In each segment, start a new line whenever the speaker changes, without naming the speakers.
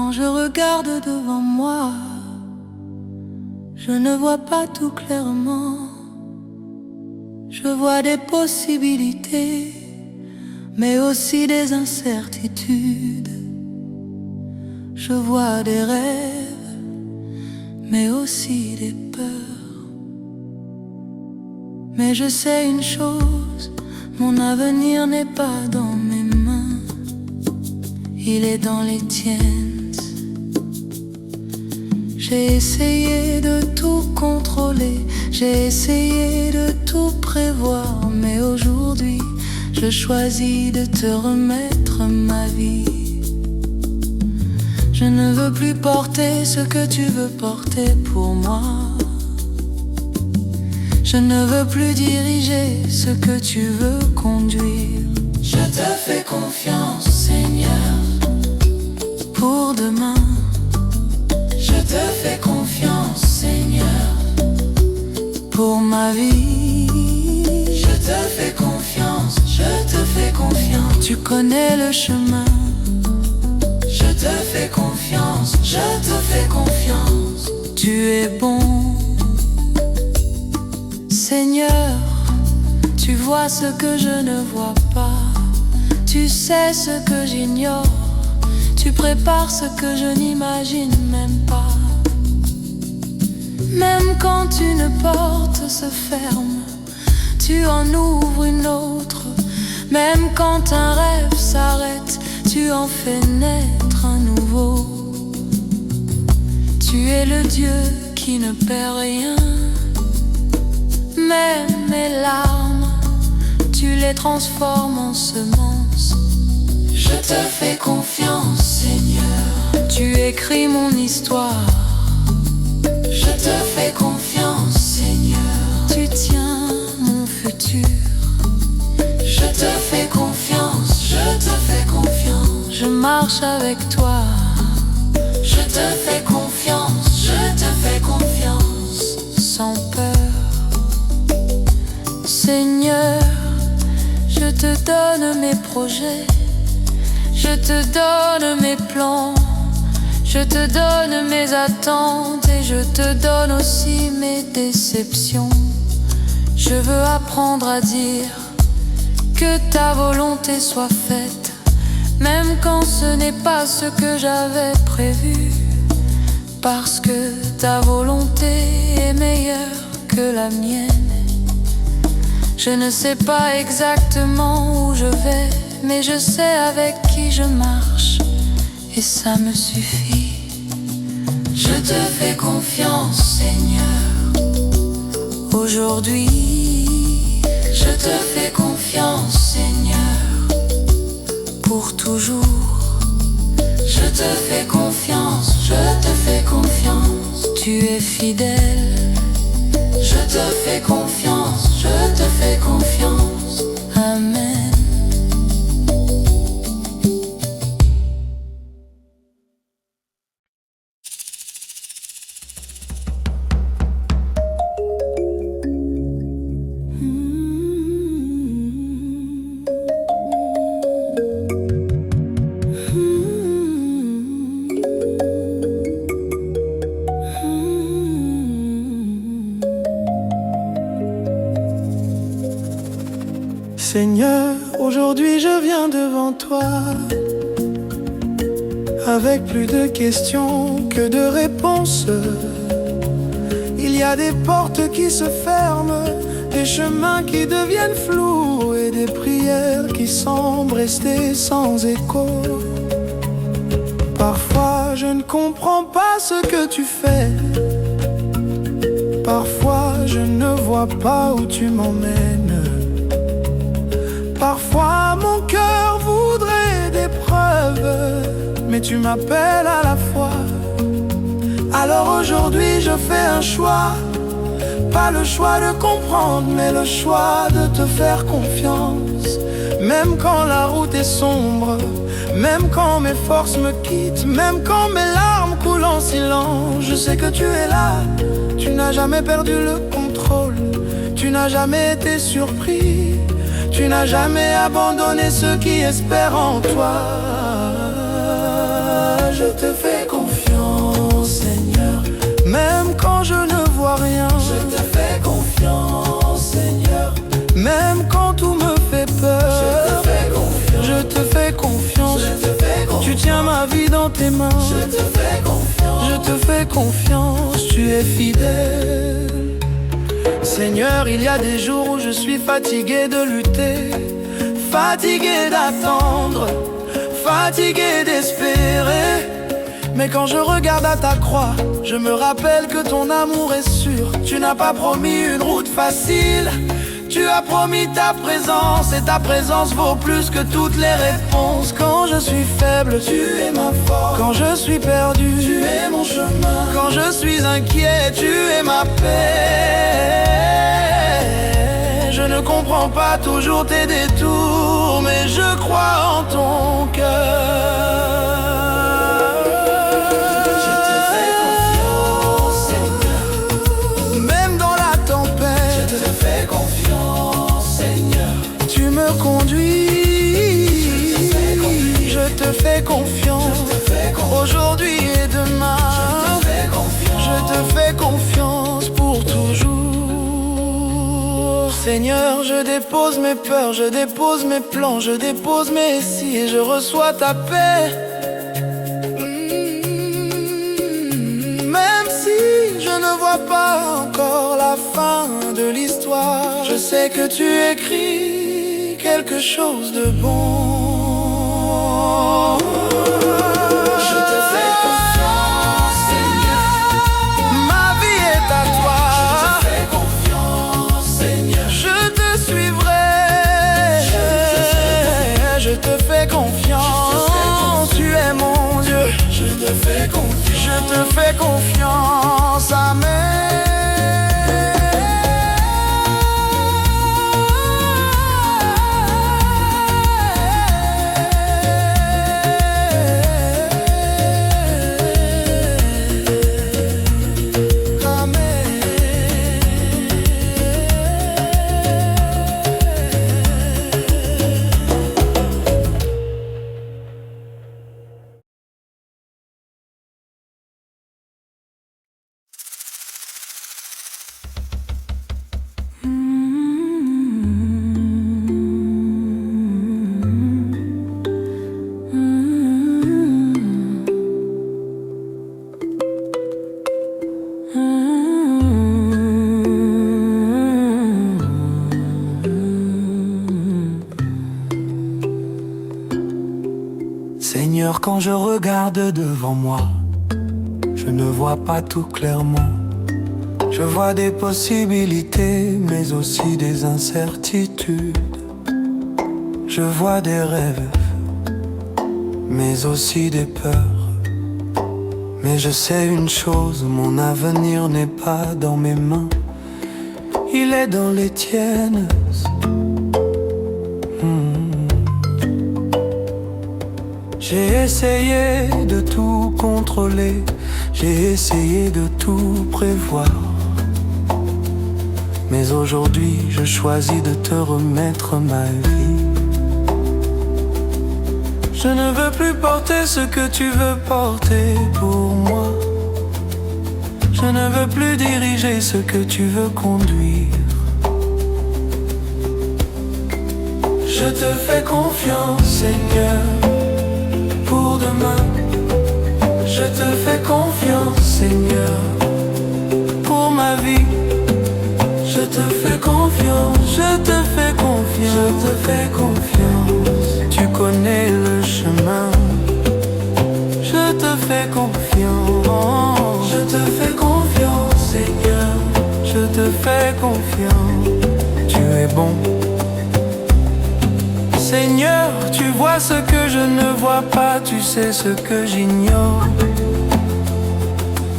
Quand je regarde devant moi, je ne vois pas tout clairement. Je vois des possibilités, mais aussi des incertitudes. Je vois des rêves, mais aussi des peurs. Mais je sais une chose, mon avenir n'est pas dans mes mains, il est dans les tiennes. J'ai essayé de tout contrôler, j'ai essayé de tout prévoir, mais aujourd'hui, je choisis de te remettre ma vie. Je ne veux plus porter ce que tu veux porter pour moi. Je ne veux plus diriger ce que tu veux conduire. Je te fais confiance, Seigneur, pour demain. Je te fais confiance, Seigneur, pour ma vie. Je te fais confiance, je te fais confiance. Tu connais le chemin. Je te fais confiance, je te fais confiance. Tu es bon, Seigneur. Tu vois ce que je ne vois pas. Tu sais ce que j'ignore. Tu prépares ce que je n'imagine même pas. Même quand une porte se ferme, tu en ouvres une autre. Même quand un rêve s'arrête, tu en fais naître un nouveau. Tu es le Dieu qui ne perd rien. Même mes larmes, tu les transformes en semences. Je te fais confiance, Seigneur. Tu écris mon histoire. Je te fais confiance, Seigneur. Tu tiens mon futur. Je te fais confiance, je te fais confiance. Je marche avec toi. Je te fais confiance, je te fais confiance. Sans peur, Seigneur, je te donne mes projets. Je te donne mes plans. Je te donne mes attentes et je te donne aussi mes déceptions. Je veux apprendre à dire que ta volonté soit faite, même quand ce n'est pas ce que j'avais prévu, parce que ta volonté est meilleure que la mienne. Je ne sais pas exactement où je vais, mais je sais avec qui je marche, et ça me suffit. Je te fais confiance, Seigneur. Aujourd'hui, je te fais confiance, Seigneur, pour toujours. Je te fais confiance, je te fais confiance. Tu es fidèle. Je te fais confiance, je te fais confiance. Amen.
Seigneur, aujourd'hui je viens devant toi avec plus de questions que de réponses. Il y a des portes qui se ferment, des chemins qui deviennent flous et des prières qui semblent rester sans écho. Parfois je ne comprends pas ce que tu fais. Parfois je ne vois pas où tu m'emmènes. Parfois mon cœur voudrait des preuves, mais tu m'appelles à la foi. Alors aujourd'hui je fais un choix, pas le choix de comprendre, mais le choix de te faire confiance. Même quand la route est sombre, même quand mes forces me quittent, même quand mes larmes coulent en silence, je sais que tu es là. Tu n'as jamais perdu le contrôle, tu n'as jamais été surpris. Tu n'as jamais abandonné ceux qui espèrent en toi. je te fais confiance, Seigneur. Même quand je ne vois rien, je te fais confiance, Seigneur. Même quand tout me fait peur, je te fais confiance. Tu tiens ma vie dans tes mains, je te fais confiance. Je te fais confiance, tu es fidèle. Seigneur, il y a des jours où je suis fatigué de lutter, fatigué d'attendre, fatigué d'espérer. Mais quand je regarde à ta croix, je me rappelle que ton amour est sûr. Tu n'as pas promis une route facile, tu as promis ta présence, et ta présence vaut plus que toutes les réponses. Quand je suis faible, tu es ma force. Quand je suis perdu, tu es mon chemin. Quand je suis inquiet, tu es ma paix. Je ne comprends pas toujours tes détours, mais je crois en ton cœur. Je te fais confiance, aujourd'hui et demain. Je te fais confiance pour toujours. Seigneur, je dépose mes peurs, je dépose mes plans, je dépose mes si et je reçois ta paix. Même si je ne vois pas encore la fin de l'histoire, je sais que tu écris quelque chose de bon. Je te fais confiance, Seigneur. Ma vie est à toi. Je te fais confiance, Seigneur. Je te suivrai. Je te fais confiance. Tu es mon Dieu. Je te fais confiance. Je te fais confiance. Amen. Seigneur, quand je regarde devant moi, je ne vois pas tout clairement. Je vois des possibilités, mais aussi des incertitudes. Je vois des rêves, mais aussi des peurs. Mais je sais une chose, mon avenir n'est pas dans mes mains, il est dans les tiennes. J'ai essayé de tout contrôler, j'ai essayé de tout prévoir. Mais aujourd'hui, je choisis de te remettre ma vie. Je ne veux plus porter ce que tu veux porter pour moi. Je ne veux plus diriger ce que tu veux conduire. Je te fais confiance, Seigneur, pour demain. Je te fais confiance, Seigneur, pour ma vie. Je te fais confiance, je te fais confiance, je te fais confiance. Tu connais le chemin. Je te fais confiance, je te fais confiance, Seigneur. Je te fais confiance, tu es bon. Seigneur, tu vois ce que je ne vois pas, tu sais ce que j'ignore.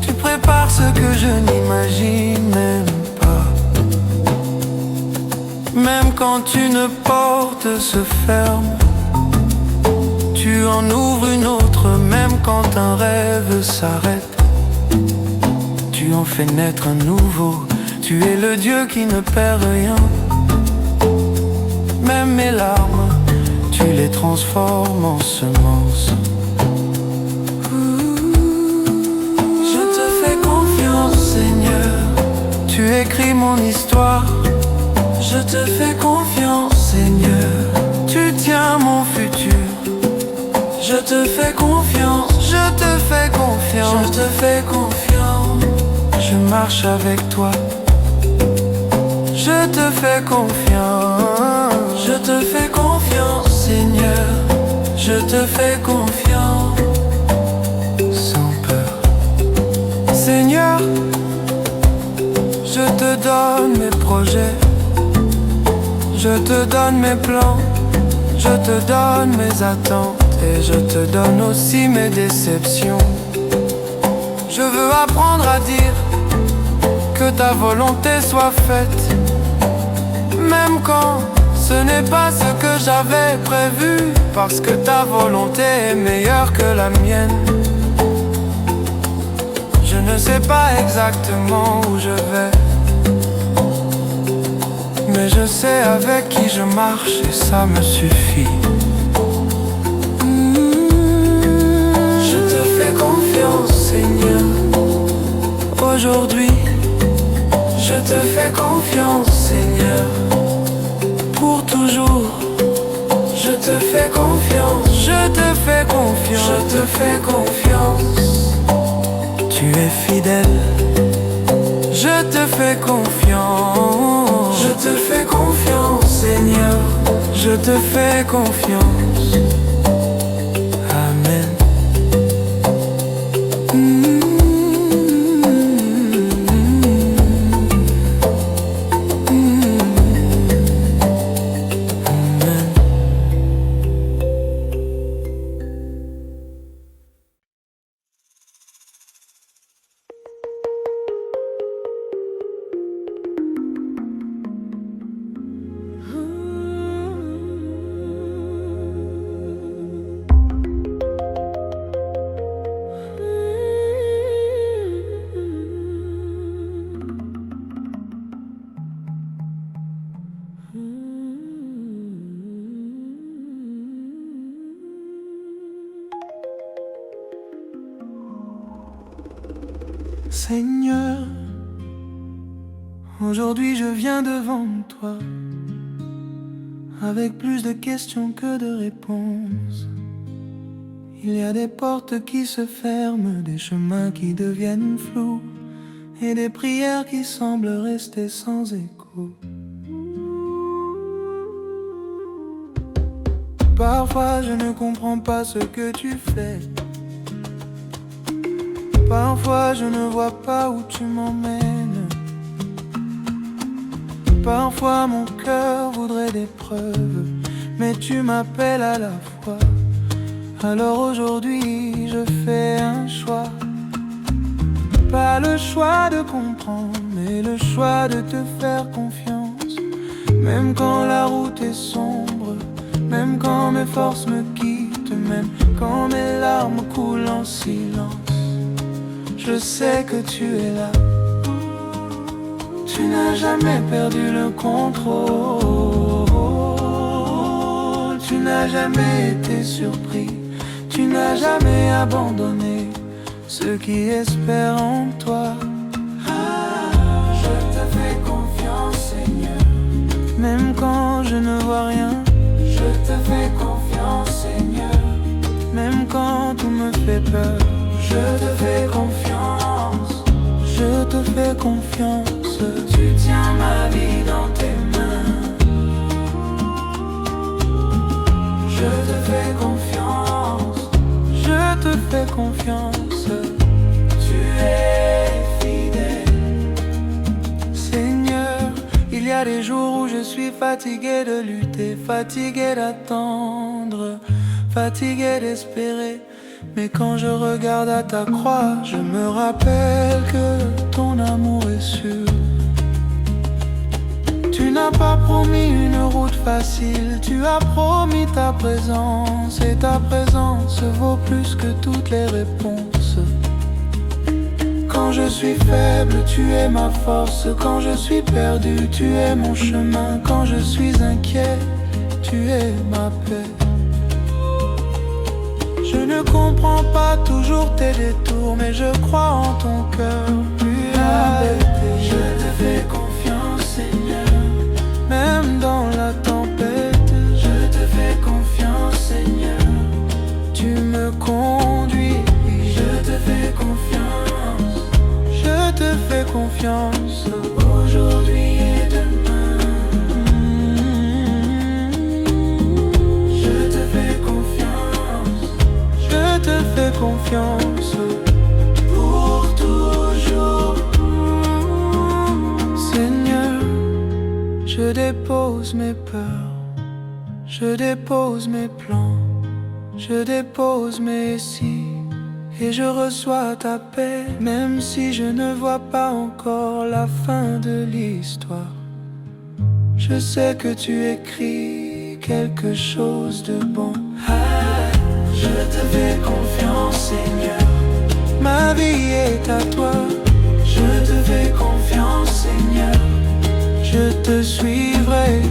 Tu prépares ce que je n'imagine même pas. Même quand une porte se ferme, tu en ouvres une autre. Même quand un rêve s'arrête, tu en fais naître un nouveau. Tu es le Dieu qui ne perd rien. Même mes larmes, tu les transformes en semences. mon histoire. Je te fais confiance, Seigneur. Tu tiens mon futur. Je te fais confiance, je te fais confiance, je te fais confiance. Je marche avec toi. Je te fais confiance, je te fais confiance, Seigneur. Je te fais confiance, sans peur. Seigneur, je te donne mes projets. Je te donne mes plans. Je te donne mes attentes. Et je te donne aussi mes déceptions. Je veux apprendre à dire que ta volonté soit faite, même quand ce n'est pas ce que j'avais prévu, parce que ta volonté est meilleure que la mienne. Je ne sais pas exactement où je vais, mais je sais avec qui je marche et ça me suffit. Je te fais confiance, Seigneur. Aujourd'hui, je te fais confiance, Seigneur. Pour toujours, je te fais confiance. Je te fais confiance. Je te fais confiance. Tu es fidèle. Je te fais confiance. Je te fais confiance, Seigneur. Je te fais confiance. Amen. Seigneur, aujourd'hui je viens devant toi avec plus de questions que de réponses. Il y a des portes qui se ferment, des chemins qui deviennent flous et des prières qui semblent rester sans écho. Parfois je ne comprends pas ce que tu fais. Parfois je ne vois pas où tu m'emmènes. Parfois mon cœur voudrait des preuves, mais tu m'appelles à la fois. Alors aujourd'hui je fais un choix. Pas le choix de comprendre, mais le choix de te faire confiance. Même quand la route est sombre, même quand mes forces me quittent, même quand mes larmes coulent en silence. Je sais que tu es là. Tu n'as jamais perdu le contrôle. Tu n'as jamais été surpris. Tu n'as jamais abandonné ceux qui espèrent en toi. Je te fais confiance, Seigneur. Même quand je ne vois rien, je te fais confiance, Seigneur. Même quand tout me fait peur, je te fais confiance, je te fais confiance. Tu tiens ma vie dans tes mains. Je te fais confiance, je te fais confiance. Tu es fidèle. Seigneur, il y a des jours où je suis fatigué de lutter, fatigué d'attendre, fatigué d'espérer. Mais quand je regarde à ta croix, je me rappelle que ton amour est sûr. Tu n'as pas promis une route facile, tu as promis ta présence. Et ta présence vaut plus que toutes les réponses. Quand je suis faible, tu es ma force. Quand je suis perdu, tu es mon chemin. Quand je suis inquiet, tu es ma paix. Je ne comprends pas toujours tes détours, mais je crois en ton cœur. Je te fais confiance. confiance aujourd'hui et demain. Je te fais confiance, je te fais confiance pour toujours. Seigneur, je dépose mes peurs, je dépose mes plans, je dépose mes si. Et je reçois ta paix, même si je ne vois pas encore la fin de l'histoire. Je sais que tu écris quelque chose de bon. Je te fais confiance, Seigneur. Ma vie est à toi. Je te fais confiance, Seigneur. Je te suivrai.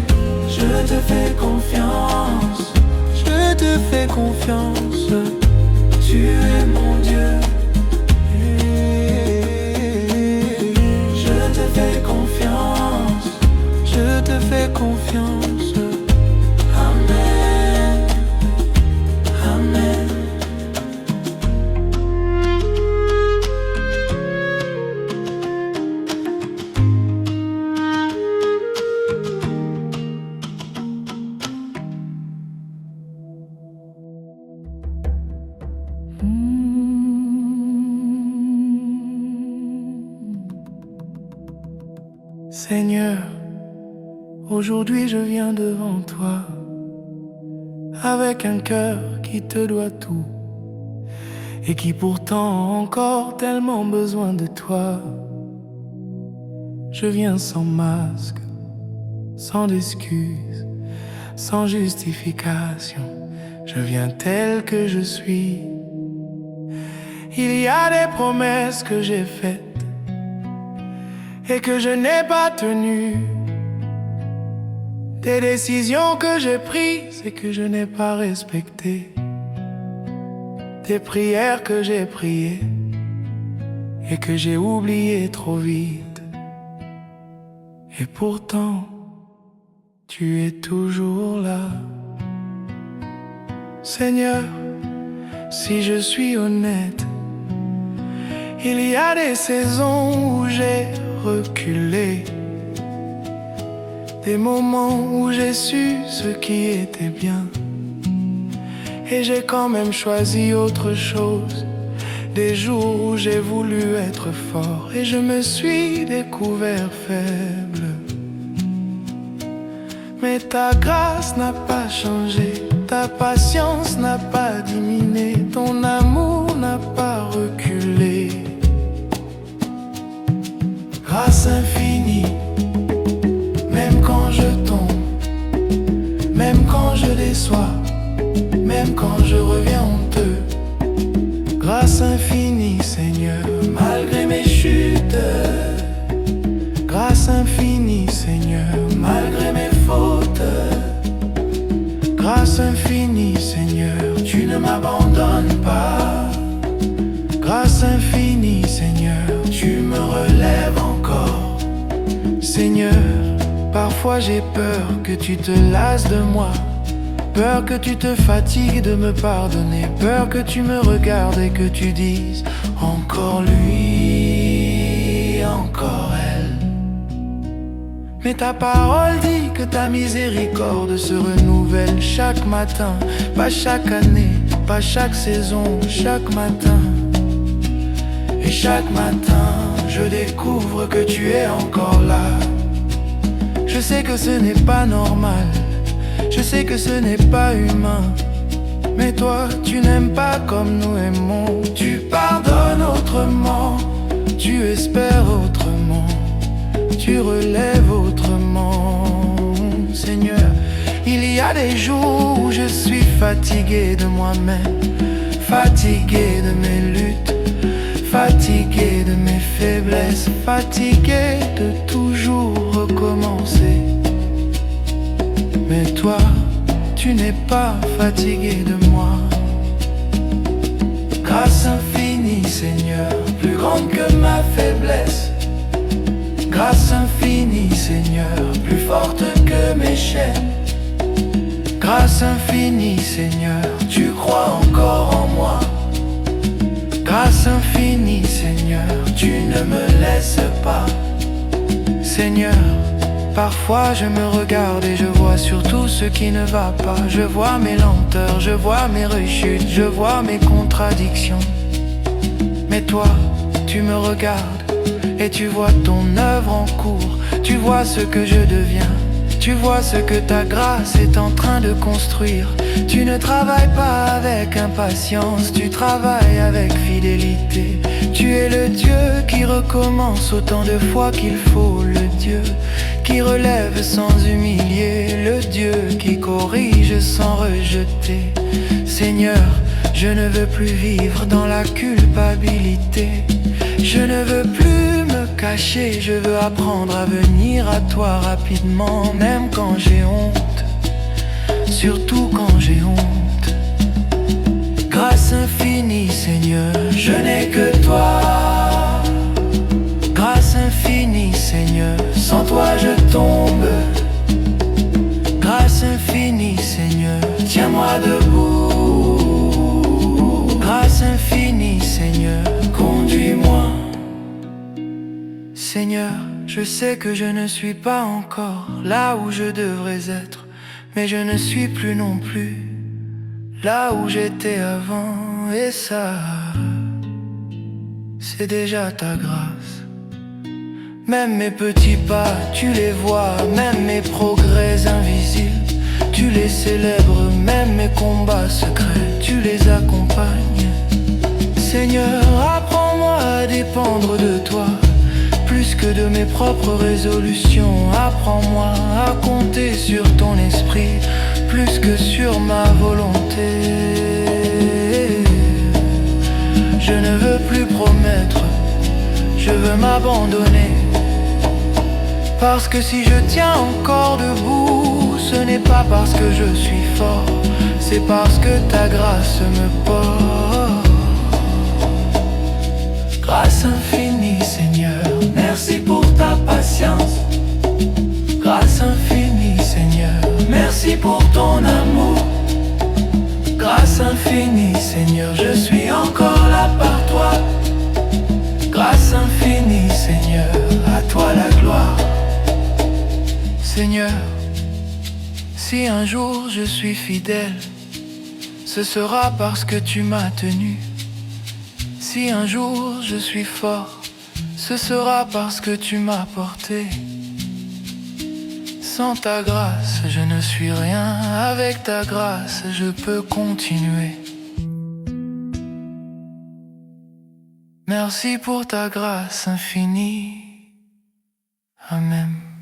Je te fais confiance. Je te fais confiance. Tu es mon Dieu. Je te fais confiance. Je te fais confiance. Amen. Amen. Seigneur, aujourd'hui je viens devant toi avec un cœur qui te doit tout et qui pourtant a encore tellement besoin de toi. Je viens sans masque, sans excuses, sans justification. Je viens tel que je suis. Il y a des promesses que j'ai faites et que je n'ai pas tenues, des décisions que j'ai prises et que je n'ai pas respectées, des prières que j'ai priées et que j'ai oubliées trop vite. Et pourtant, tu es toujours là. Seigneur, si je suis honnête, il y a des saisons où j'ai reculé, des moments où j'ai su ce qui était bien, et j'ai quand même choisi autre chose, des jours où j'ai voulu être fort et je me suis découvert faible. Mais ta grâce n'a pas changé, ta patience n'a pas diminué, ton amour n'a pas reculé. Grâce infinie, même quand je tombe, même quand je déçois, même quand je reviens honteux. Grâce infinie, Seigneur, malgré mes chutes. Grâce infinie, Seigneur, malgré mes fautes. Grâce infinie, Seigneur, tu ne m'abandonnes pas. Grâce infinie, Seigneur, tu me relèves encore. Seigneur, parfois j'ai peur que tu te lasses de moi, peur que tu te fatigues de me pardonner, peur que tu me regardes et que tu dises encore lui, encore elle. Mais ta parole dit que ta miséricorde se renouvelle chaque matin, pas chaque année, pas chaque saison, chaque matin. Et chaque matin, je découvre que tu es encore là. Je sais que ce n'est pas normal, je sais que ce n'est pas humain, mais toi, tu n'aimes pas comme nous aimons. Tu pardonnes autrement, tu espères autrement, tu relèves autrement. Seigneur, il y a des jours où je suis fatigué de moi-même, fatigué de mes luttes, fatigué de mes faiblesses, fatigué de toujours recommencer. Mais toi, tu n'es pas fatigué de moi. Grâce infinie, Seigneur, plus grande que ma faiblesse. Grâce infinie, Seigneur, plus forte que mes chaînes. Grâce infinie, Seigneur, tu crois encore en moi. Grâce infinie, Seigneur, tu ne me laisses pas. Seigneur, parfois je me regarde et je vois surtout ce qui ne va pas. Je vois mes lenteurs, je vois mes rechutes, je vois mes contradictions. Mais toi, tu me regardes et tu vois ton œuvre en cours. Tu vois ce que je deviens, tu vois ce que ta grâce est en train de construire. Tu ne travailles pas avec impatience, tu travailles avec fidélité. Tu es le Dieu qui recommence autant de fois qu'il faut, le Dieu qui relève sans humilier, le Dieu qui corrige sans rejeter. Seigneur, je ne veux plus vivre dans la culpabilité. Je ne veux plus me cacher, je veux apprendre à venir à toi rapidement, même quand j'ai honte, surtout quand j'ai honte. Grâce infinie, Seigneur, je n'ai que toi. Grâce infinie, Seigneur, sans toi je tombe. Grâce infinie, Seigneur, tiens-moi debout. Grâce infinie, Seigneur, conduis-moi. Seigneur, je sais que je ne suis pas encore là où je devrais être, mais je ne suis plus non plus là où j'étais avant, et ça, c'est déjà ta grâce. Même mes petits pas, tu les vois, même mes progrès invisibles, tu les célèbres, même mes combats secrets, tu les accompagnes. Seigneur, apprends-moi à dépendre de toi, plus que de mes propres résolutions. Apprends-moi à compter sur ton esprit, plus que sur ma volonté. Je ne veux plus promettre, je veux m'abandonner. Parce que si je tiens encore debout, ce n'est pas parce que je suis fort, c'est parce que ta grâce me porte. Grâce infinie, Seigneur, merci pour ta patience. Grâce infinie, Seigneur, merci pour ton amour. Grâce infinie, Seigneur, je suis encore là par toi. Grâce infinie, Seigneur, à toi la gloire. Seigneur, si un jour je suis fidèle, ce sera parce que tu m'as tenu. Si un jour je suis fort, ce sera parce que tu m'as porté. Sans ta grâce, je ne suis rien. Avec ta grâce, je peux continuer. Merci pour ta grâce infinie. Amen.